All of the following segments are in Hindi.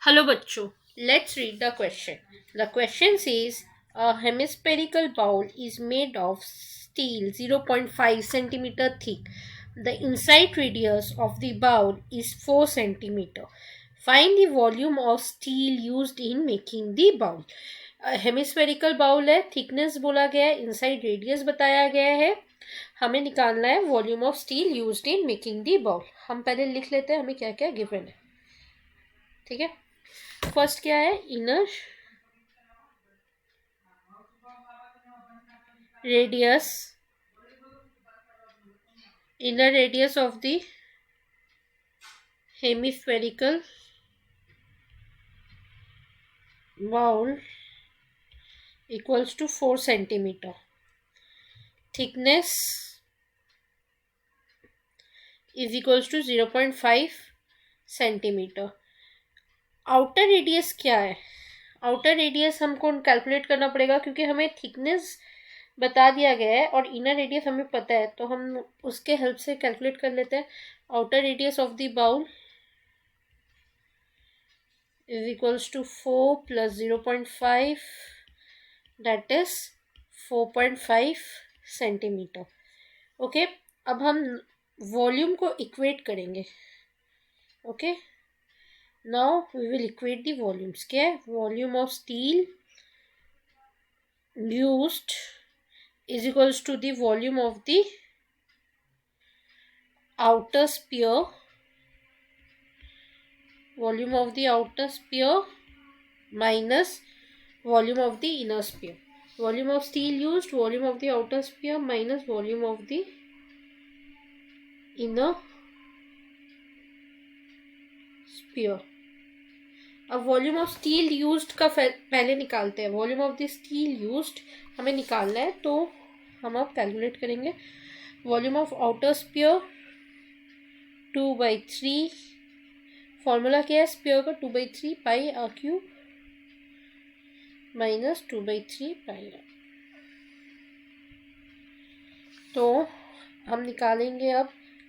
Hello bachcho, let's read the question. The question says a hemispherical bowl is made of steel 0.5 centimeter thick. The inside radius of the bowl is 4 centimeter. Find the volume of steel used in making the bowl. Hemispherical bowl है, थिकनेस बोला गया है, इनसाइड रेडियस बताया गया है. हमें निकालना है volume of steel used in making the bowl. हम पहले लिख लेते हैं हमें क्या क्या गिवन है. ठीक है. फर्स्ट क्या है, inner radius. Inner radius of the hemispherical bowl equals to 4 centimeter. Thickness is equals to 0.5 centimeter. Outer radius क्या है? आउटर रेडियस हमको कैलकुलेट करना पड़ेगा क्योंकि हमें थिकनेस बता दिया गया है और इनर रेडियस हमें पता है, तो हम उसके हेल्प से कैलकुलेट कर लेते हैं. Outer radius of the bowl is equals to 4 plus 0.5, that is 4.5 centimetre. Okay, अब हम वॉल्यूम को इक्वेट करेंगे. Okay, now we will equate the volumes. क्या है? Volume of steel used is equals to the volume of the outer sphere, volume of the outer sphere minus volume of the inner sphere. Volume of steel used, volume of the outer sphere minus volume of the inner sphere. अब वॉल्यूम ऑफ स्टील यूज्ड का पहले निकालते हैं. Volume of the steel used हमें निकालना है, तो हम अब कैलकुलेट करेंगे. Volume of outer sphere 2/3. Formula क्या है स्पीयर का? 2/3 pi r cube minus 2/3 pi r. तो हम निकालेंगे, अब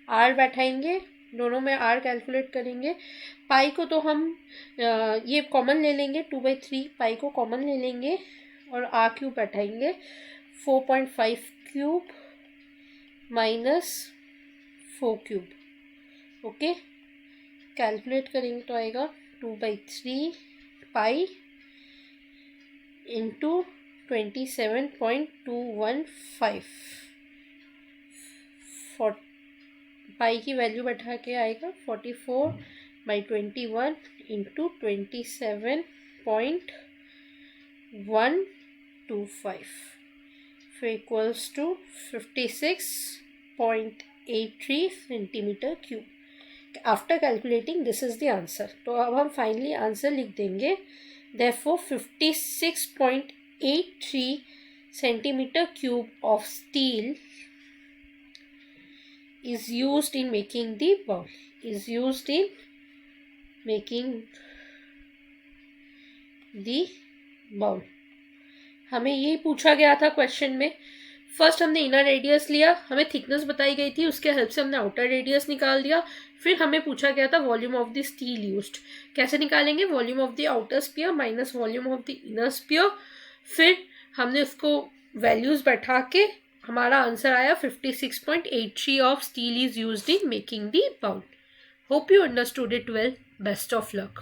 आर बैठाएंगे, दोनों में आर कैलकुलेट करेंगे. पाई को तो हम ये कॉमन ले लेंगे, 2/3 पाई को कॉमन ले लेंगे और आर क्यूब बैठाएंगे. 4.5 cube minus 4 cube. Okay, calculate करेंगे तो आएगा 2/3 पाई इंटू 27.215. पाई की वैल्यू बैठा के आएगा 44/21 इंटू 27.125 फिर equals to 56.83 centimetre cube. After calculating this is the answer. तो अब हम फाइनली आंसर लिख देंगे. Therefore 56.83 centimetre cube of steel is used in making the bowl. Is used in making the bowl. हमें ये पूछा गया था क्वेश्चन में. फर्स्ट हमने इनर रेडियस लिया, हमें थिकनेस बताई गई थी, उसके हेल्प से हमने आउटर रेडियस निकाल दिया. फिर हमें पूछा गया था volume of the steel used. कैसे निकालेंगे? Volume of the outer sphere minus volume of the inner sphere. फिर हमने उसको वैल्यूज बैठा के हमारा आंसर आया 56.83 of steel is used in making the bowl. Hope you understood it well. Best of luck.